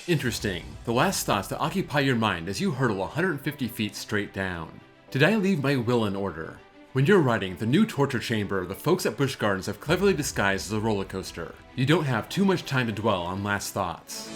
Interesting. The last thoughts that occupy your mind as you hurtle 150 feet straight down. Did I leave my will in order? When you're riding the new torture chamber the folks at Busch Gardens have cleverly disguised as a roller coaster, you don't have too much time to dwell on last thoughts.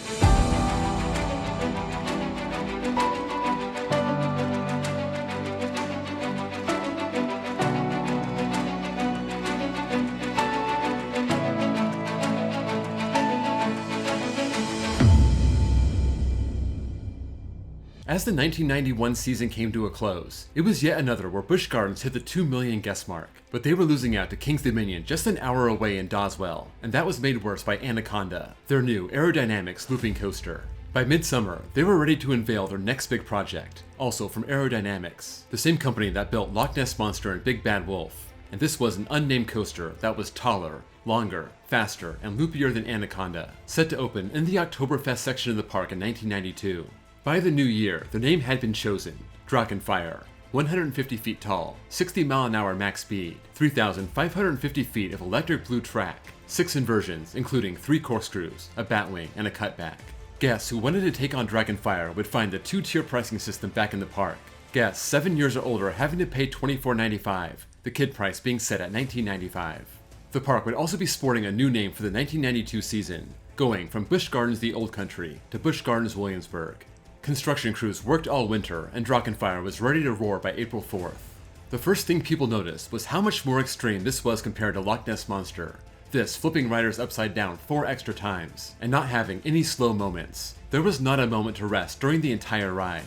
As the 1991 season came to a close, it was yet another where Busch Gardens hit the 2 million guest mark, but they were losing out to King's Dominion just an hour away in Doswell, and that was made worse by Anaconda, their new aerodynamics looping coaster. By midsummer, they were ready to unveil their next big project, also from Aerodynamics, the same company that built Loch Ness Monster and Big Bad Wolf, and this was an unnamed coaster that was taller, longer, faster, and loopier than Anaconda, set to open in the Oktoberfest section of the park in 1992. By the new year, the name had been chosen, Drachen Fire. 150 feet tall, 60 mph max speed, 3,550 feet of electric blue track, 6 inversions including 3 corkscrews, a batwing, and a cutback. Guests who wanted to take on Drachen Fire would find the 2-tier pricing system back in the park. Guests 7 years or older having to pay $24.95, the kid price being set at $19.95. The park would also be sporting a new name for the 1992 season, going from Busch Gardens the Old Country to Busch Gardens Williamsburg. Construction crews worked all winter, and Drachen Fire was ready to roar by April 4th. The first thing people noticed was how much more extreme this was compared to Loch Ness Monster. This flipping riders upside down 4 extra times, and not having any slow moments. There was not a moment to rest during the entire ride.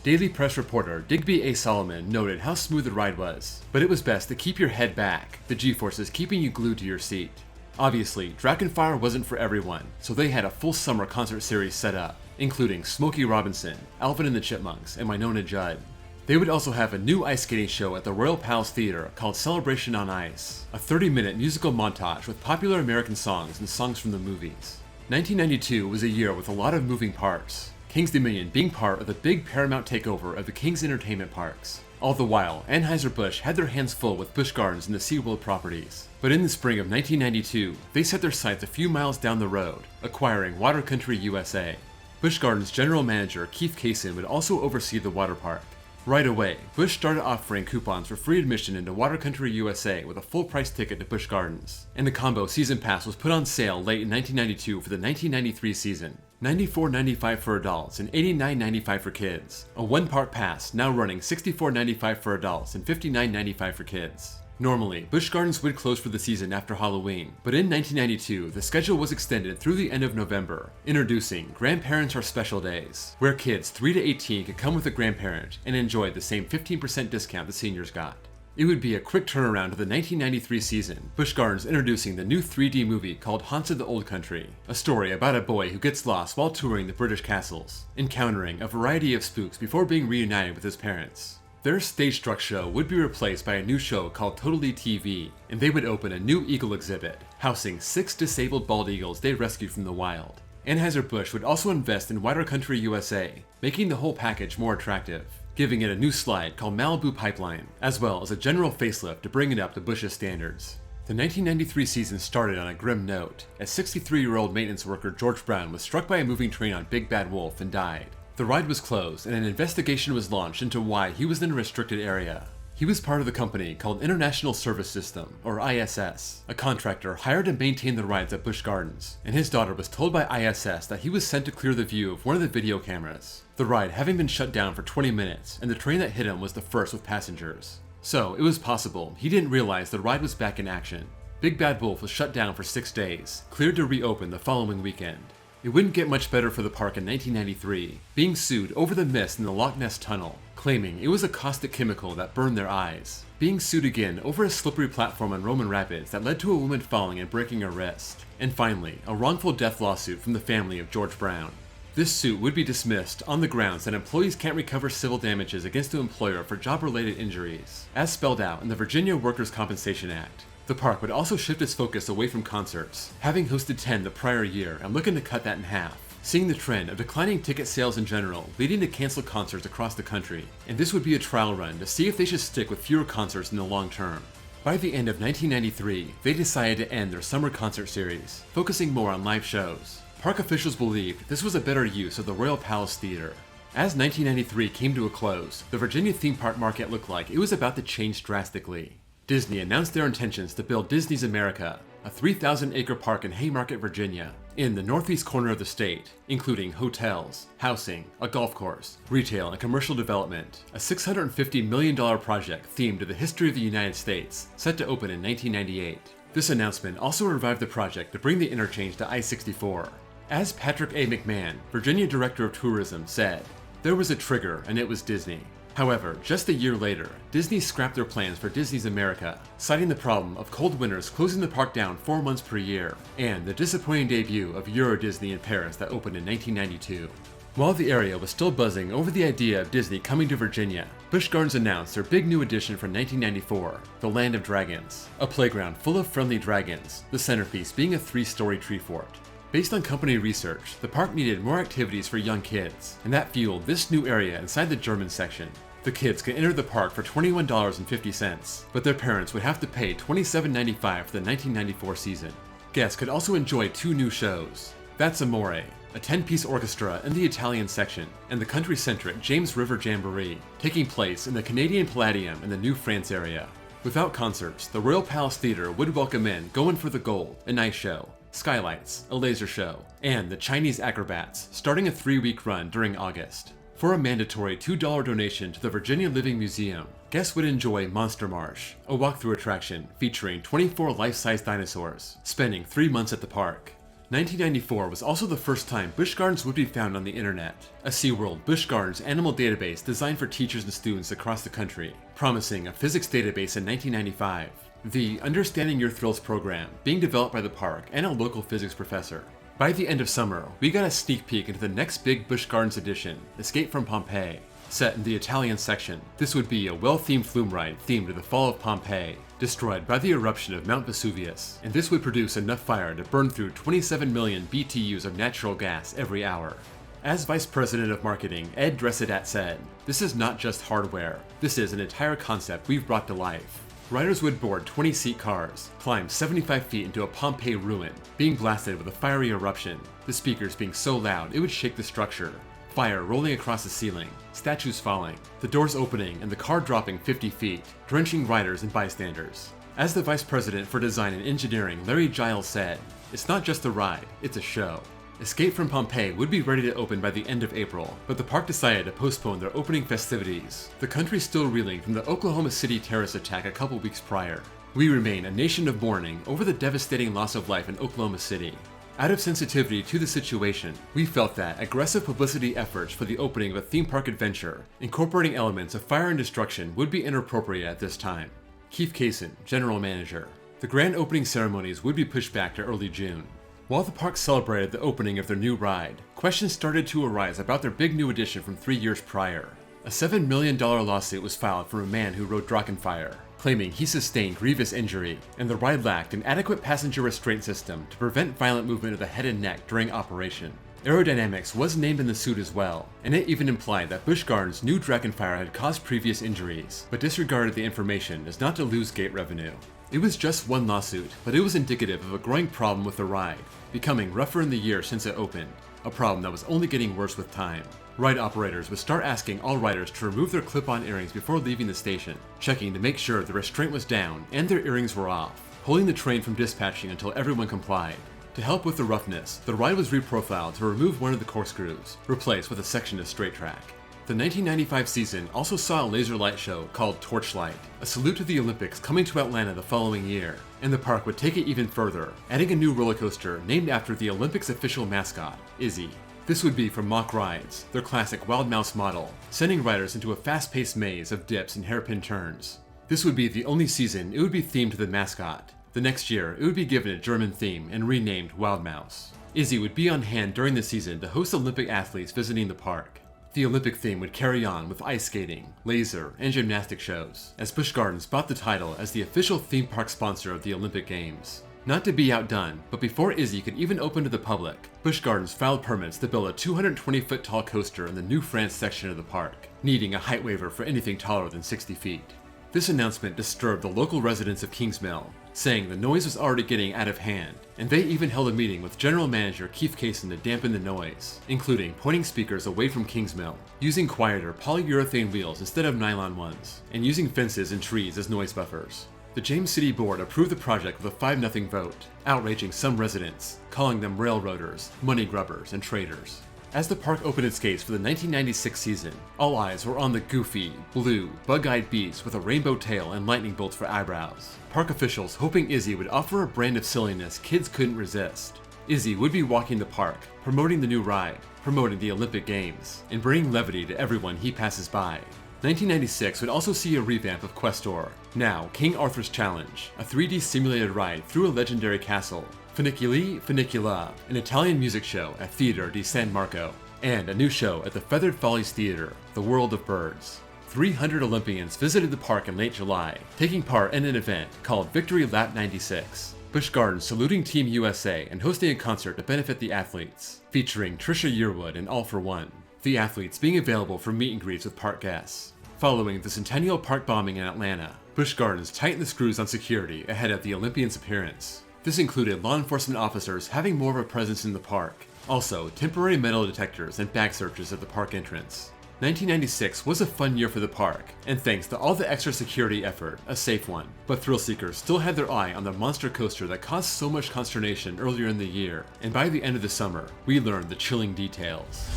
Daily Press reporter Digby A. Solomon noted how smooth the ride was, but it was best to keep your head back, the G-forces keeping you glued to your seat. Obviously, Drachen Fire wasn't for everyone, so they had a full summer concert series set up, including Smokey Robinson, Alvin and the Chipmunks, and Winona Judd. They would also have a new ice skating show at the Royal Palace Theater called Celebration on Ice, a 30-minute musical montage with popular American songs and songs from the movies. 1992 was a year with a lot of moving parts, King's Dominion being part of the big Paramount takeover of the King's Entertainment Parks. All the while, Anheuser-Busch had their hands full with Busch Gardens and the SeaWorld properties. But in the spring of 1992, they set their sights a few miles down the road, acquiring Water Country USA. Busch Gardens general manager Keith Kaysen would also oversee the water park. Right away, Busch started offering coupons for free admission into Water Country USA with a full-price ticket to Busch Gardens, and the combo season pass was put on sale late in 1992 for the 1993 season. $94.95 for adults and $89.95 for kids. A one-part pass now running $64.95 for adults and $59.95 for kids. Normally, Busch Gardens would close for the season after Halloween, but in 1992, the schedule was extended through the end of November, introducing Grandparents Are Special Days, where kids 3 to 18 could come with a grandparent and enjoy the same 15% discount the seniors got. It would be a quick turnaround to the 1993 season, Busch Gardens introducing the new 3D movie called Haunts of the Old Country, a story about a boy who gets lost while touring the British castles, encountering a variety of spooks before being reunited with his parents. Their stage-struck show would be replaced by a new show called Totally TV, and they would open a new eagle exhibit, housing 6 disabled bald eagles they rescued from the wild. Anheuser-Busch would also invest in Water Country USA, making the whole package more attractive, giving it a new slide called Malibu Pipeline, as well as a general facelift to bring it up to Busch's standards. The 1993 season started on a grim note, as 63-year-old maintenance worker George Brown was struck by a moving train on Big Bad Wolf and died. The ride was closed, and an investigation was launched into why he was in a restricted area. He was part of the company called International Service System, or ISS, a contractor hired to maintain the rides at Busch Gardens, and his daughter was told by ISS that he was sent to clear the view of one of the video cameras, the ride having been shut down for 20 minutes, and the train that hit him was the first with passengers. So, it was possible he didn't realize the ride was back in action. Big Bad Wolf was shut down for 6 days, cleared to reopen the following weekend. It wouldn't get much better for the park in 1993, being sued over the mist in the Loch Ness Tunnel, claiming it was a caustic chemical that burned their eyes, being sued again over a slippery platform on Roman Rapids that led to a woman falling and breaking her wrist, and finally, a wrongful death lawsuit from the family of George Brown. This suit would be dismissed on the grounds that employees can't recover civil damages against the employer for job-related injuries, as spelled out in the Virginia Workers' Compensation Act. The park would also shift its focus away from concerts, having hosted 10 the prior year and looking to cut that in half, seeing the trend of declining ticket sales in general leading to canceled concerts across the country, and this would be a trial run to see if they should stick with fewer concerts in the long term. By the end of 1993, they decided to end their summer concert series, focusing more on live shows. Park officials believed this was a better use of the Royal Palace Theater. As 1993 came to a close, the Virginia theme park market looked like it was about to change drastically. Disney announced their intentions to build Disney's America, a 3,000-acre park in Haymarket, Virginia, in the northeast corner of the state, including hotels, housing, a golf course, retail and commercial development, a $650 million project themed to the history of the United States, set to open in 1998. This announcement also revived the project to bring the interchange to I-64. As Patrick A. McMahon, Virginia Director of Tourism, said, "There was a trigger, and it was Disney." However, just a year later, Disney scrapped their plans for Disney's America, citing the problem of cold winters closing the park down 4 months per year, and the disappointing debut of Euro Disney in Paris that opened in 1992. While the area was still buzzing over the idea of Disney coming to Virginia, Busch Gardens announced their big new addition for 1994, the Land of Dragons, a playground full of friendly dragons, the centerpiece being a 3-story tree fort. Based on company research, the park needed more activities for young kids, and that fueled this new area inside the German section. The kids could enter the park for $21.50, but their parents would have to pay $27.95 for the 1994 season. Guests could also enjoy 2 new shows. That's Amore, a 10-piece orchestra in the Italian section, and the country-centric James River Jamboree, taking place in the Canadian Palladium in the New France area. Without concerts, the Royal Palace Theater would welcome in Going for the Gold, an ice show, skylights, a laser show, and the Chinese acrobats, starting a 3-week run during August. For a mandatory $2 donation to the Virginia Living Museum, guests would enjoy Monster Marsh, a walkthrough attraction featuring 24 life-size dinosaurs, spending 3 months at the park. 1994 was also the first time Busch Gardens would be found on the internet, a SeaWorld Busch Gardens animal database designed for teachers and students across the country, promising a physics database in 1995. The Understanding Your Thrills program being developed by the park and a local physics professor. By the end of summer, we got a sneak peek into the next big Busch Gardens edition, Escape from Pompeii. Set in the Italian section, this would be a well-themed flume ride themed to the fall of Pompeii, destroyed by the eruption of Mount Vesuvius, and this would produce enough fire to burn through 27 million BTUs of natural gas every hour. As Vice President of Marketing Ed Dresidat said, "This is not just hardware, this is an entire concept we've brought to life." Riders would board 20-seat cars, climb 75 feet into a Pompeii ruin, being blasted with a fiery eruption, the speakers being so loud it would shake the structure, fire rolling across the ceiling, statues falling, the doors opening and the car dropping 50 feet, drenching riders and bystanders. As the Vice President for Design and Engineering Larry Giles said, "It's not just a ride, it's a show." Escape from Pompeii would be ready to open by the end of April, but the park decided to postpone their opening festivities. The country's still reeling from the Oklahoma City terrorist attack a couple weeks prior. We remain a nation of mourning over the devastating loss of life in Oklahoma City. Out of sensitivity to the situation, we felt that aggressive publicity efforts for the opening of a theme park adventure, incorporating elements of fire and destruction, would be inappropriate at this time. Keith Kaysen, General Manager. The grand opening ceremonies would be pushed back to early June. While the park celebrated the opening of their new ride, questions started to arise about their big new addition from 3 years prior. A $7 million lawsuit was filed from a man who rode Drachen Fire, claiming he sustained grievous injury, and the ride lacked an adequate passenger restraint system to prevent violent movement of the head and neck during operation. Aerodynamics was named in the suit as well, and it even implied that Busch Gardens' new Drachen Fire had caused previous injuries, but disregarded the information as not to lose gate revenue. It was just one lawsuit, but it was indicative of a growing problem with the ride, becoming rougher in the year since it opened, a problem that was only getting worse with time. Ride operators would start asking all riders to remove their clip-on earrings before leaving the station, checking to make sure the restraint was down and their earrings were off, pulling the train from dispatching until everyone complied. To help with the roughness, the ride was reprofiled to remove one of the corkscrews, replaced with a section of straight track. The 1995 season also saw a laser light show called Torchlight, a salute to the Olympics coming to Atlanta the following year, and the park would take it even further, adding a new roller coaster named after the Olympics' official mascot, Izzy. This would be from Mock Rides, their classic Wild Mouse model, sending riders into a fast-paced maze of dips and hairpin turns. This would be the only season it would be themed to the mascot. The next year, it would be given a German theme and renamed Wild Mouse. Izzy would be on hand during the season to host Olympic athletes visiting the park. The Olympic theme would carry on with ice skating, laser, and gymnastic shows, as Busch Gardens bought the title as the official theme park sponsor of the Olympic Games. Not to be outdone, but before Izzy could even open to the public, Busch Gardens filed permits to build a 220-foot tall coaster in the New France section of the park, needing a height waiver for anything taller than 60 feet. This announcement disturbed the local residents of Kingsmill, saying the noise was already getting out of hand, and they even held a meeting with General Manager Keith Kaysen to dampen the noise, including pointing speakers away from Kingsmill, using quieter polyurethane wheels instead of nylon ones, and using fences and trees as noise buffers. The James City Board approved the project with a 5-0 vote, outraging some residents, calling them railroaders, money grubbers, and traitors. As the park opened its gates for the 1996 season, all eyes were on the goofy, blue, bug-eyed beast with a rainbow tail and lightning bolts for eyebrows. Park officials hoping Izzy would offer a brand of silliness kids couldn't resist. Izzy would be walking the park, promoting the new ride, promoting the Olympic Games, and bringing levity to everyone he passes by. 1996 would also see a revamp of Questor, now King Arthur's Challenge, a 3D simulated ride through a legendary castle, Funiculi Funicula, an Italian music show at Theater di San Marco, and a new show at the Feathered Follies Theater, The World of Birds. 300 Olympians visited the park in late July, taking part in an event called Victory Lap 96. Busch Gardens saluting Team USA and hosting a concert to benefit the athletes, featuring Trisha Yearwood and All for One. The athletes being available for meet and greets with park guests. Following the Centennial Park bombing in Atlanta, Busch Gardens tightened the screws on security ahead of the Olympians' appearance. This included law enforcement officers having more of a presence in the park, also temporary metal detectors and bag searches at the park entrance. 1996 was a fun year for the park, and thanks to all the extra security effort, a safe one. But thrill seekers still had their eye on the monster coaster that caused so much consternation earlier in the year, and by the end of the summer, we learned the chilling details.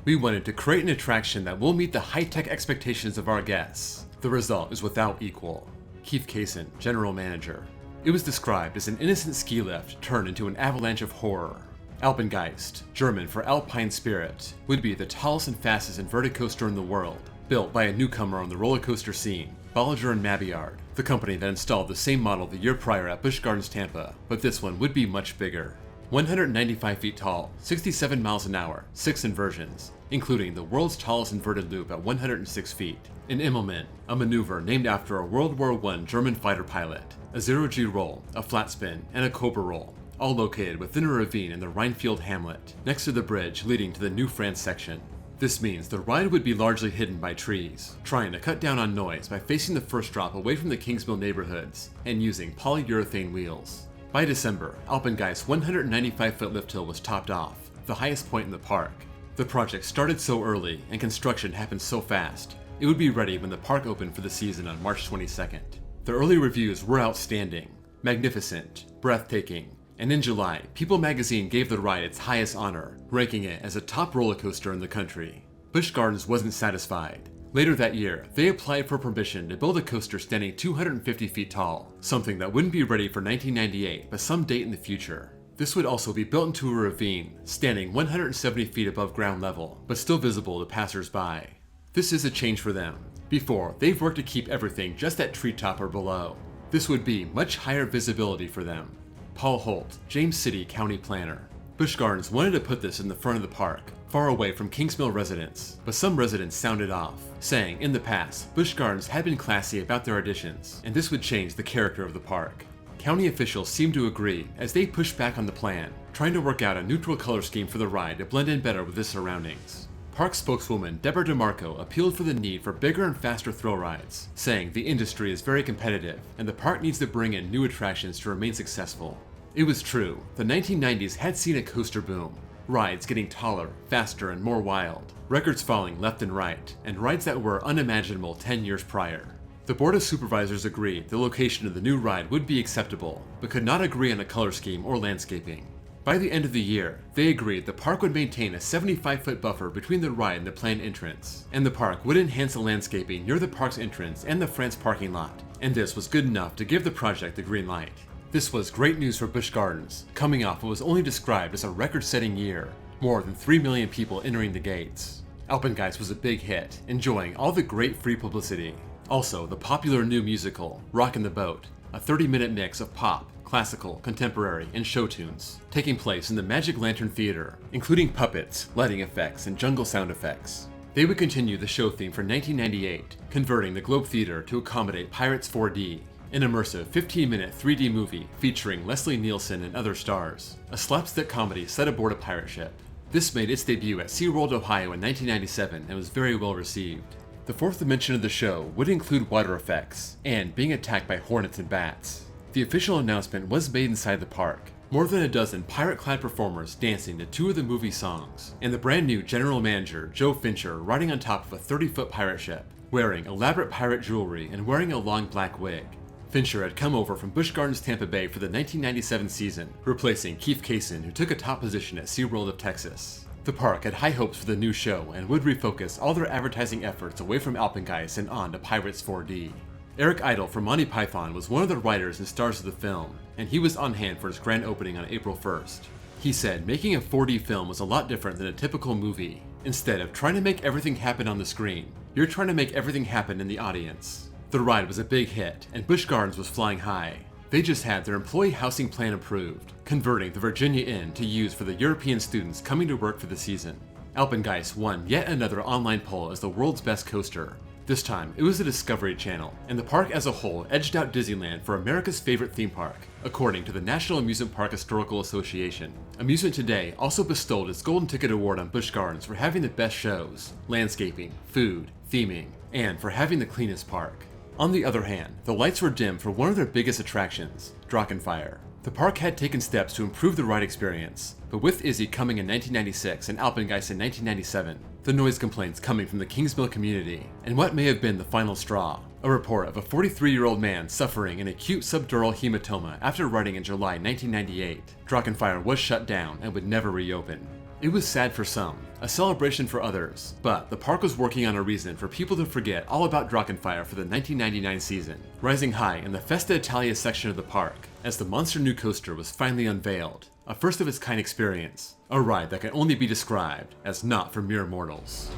We wanted to create an attraction that will meet the high-tech expectations of our guests. The result is without equal. Keith Kaysen, General Manager. It was described as an innocent ski lift turned into an avalanche of horror. Alpengeist, German for Alpine Spirit, would be the tallest and fastest inverted coaster in the world, built by a newcomer on the roller coaster scene, Bolliger & Mabillard, the company that installed the same model the year prior at Busch Gardens Tampa, but this one would be much bigger. 195 feet tall, 67 miles an hour, 6 inversions, including the world's tallest inverted loop at 106 feet. An Immelmann, a maneuver named after a World War I German fighter pilot, a zero-G roll, a flat spin, and a cobra roll, all located within a ravine in the Rhinefield hamlet, next to the bridge leading to the New France section. This means the ride would be largely hidden by trees, trying to cut down on noise by facing the first drop away from the Kingsmill neighborhoods and using polyurethane wheels. By December, Alpengeist's 195-foot lift hill was topped off, the highest point in the park. The project started so early and construction happened so fast, it would be ready when the park opened for the season on March 22nd. The early reviews were outstanding, magnificent, breathtaking, and in July, People magazine gave the ride its highest honor, ranking it as a top roller coaster in the country. Busch Gardens wasn't satisfied. Later that year, they applied for permission to build a coaster standing 250 feet tall, something that wouldn't be ready for 1998 but some date in the future. This would also be built into a ravine, standing 170 feet above ground level, but still visible to passers-by. This is a change for them. Before, they've worked to keep everything just at treetop or below. This would be much higher visibility for them. Paul Holt, James City County Planner. Busch Gardens wanted to put this in the front of the park, far away from Kingsmill residents, but some residents sounded off, saying in the past, Busch Gardens had been classy about their additions, and this would change the character of the park. County officials seemed to agree as they pushed back on the plan, trying to work out a neutral color scheme for the ride to blend in better with the surroundings. Park spokeswoman Deborah DeMarco appealed for the need for bigger and faster thrill rides, saying the industry is very competitive and the park needs to bring in new attractions to remain successful. It was true, the 1990s had seen a coaster boom, rides getting taller, faster, and more wild, records falling left and right, and rides that were unimaginable 10 years prior. The Board of Supervisors agreed the location of the new ride would be acceptable, but could not agree on a color scheme or landscaping. By the end of the year, they agreed the park would maintain a 75-foot buffer between the ride and the planned entrance, and the park would enhance the landscaping near the park's entrance and the France parking lot, and this was good enough to give the project the green light. This was great news for Busch Gardens, coming off what was only described as a record-setting year, more than 3 million people entering the gates. Alpengeist was a big hit, enjoying all the great free publicity. Also, the popular new musical, Rockin' the Boat, a 30-minute mix of pop, classical, contemporary, and show tunes, taking place in the Magic Lantern Theater, including puppets, lighting effects, and jungle sound effects. They would continue the show theme for 1998, converting the Globe Theater to accommodate Pirates 4D, an immersive 15-minute 3D movie featuring Leslie Nielsen and other stars, a slapstick comedy set aboard a pirate ship. This made its debut at SeaWorld Ohio in 1997 and was very well received. The fourth dimension of the show would include water effects, and being attacked by hornets and bats. The official announcement was made inside the park. More than a dozen pirate-clad performers dancing to 2 of the movie's songs, and the brand new general manager, Joe Fincher, riding on top of a 30-foot pirate ship, wearing elaborate pirate jewelry and wearing a long black wig. Fincher had come over from Busch Gardens, Tampa Bay for the 1997 season, replacing Keith Kaysen, who took a top position at SeaWorld of Texas. The park had high hopes for the new show and would refocus all their advertising efforts away from Alpengeist and on to Pirates 4D. Eric Idle from Monty Python was one of the writers and stars of the film, and he was on hand for its grand opening on April 1st. He said making a 4D film was a lot different than a typical movie. Instead of trying to make everything happen on the screen, you're trying to make everything happen in the audience. The ride was a big hit, and Busch Gardens was flying high. They just had their employee housing plan approved, converting the Virginia Inn to use for the European students coming to work for the season. Alpengeist won yet another online poll as the world's best coaster. This time, it was the Discovery Channel, and the park as a whole edged out Disneyland for America's favorite theme park, according to the National Amusement Park Historical Association. Amusement Today also bestowed its Golden Ticket Award on Busch Gardens for having the best shows, landscaping, food, theming, and for having the cleanest park. On the other hand, the lights were dim for one of their biggest attractions, Drachen Fire. The park had taken steps to improve the ride experience, but with Izzy coming in 1996 and Alpengeist in 1997, the noise complaints coming from the Kingsmill community, and what may have been the final straw, a report of a 43-year-old man suffering an acute subdural hematoma after riding in July 1998. Drachen Fire was shut down and would never reopen. It was sad for some, a celebration for others, but the park was working on a reason for people to forget all about Drachen Fire for the 1999 season, rising high in the Festa Italia section of the park, as the monster new coaster was finally unveiled, a first-of-its-kind experience, a ride that can only be described as not for mere mortals.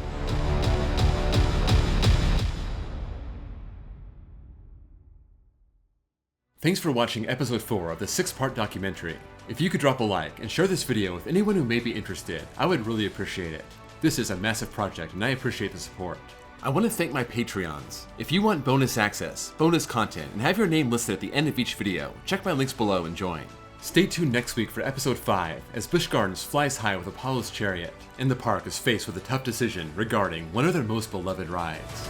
Thanks for watching episode 4 of the 6-part documentary. If you could drop a like and share this video with anyone who may be interested, I would really appreciate it. This is a massive project and I appreciate the support. I want to thank my Patreons. If you want bonus access, bonus content, and have your name listed at the end of each video, check my links below and join. Stay tuned next week for episode 5 as Busch Gardens flies high with Apollo's chariot, and the park is faced with a tough decision regarding one of their most beloved rides.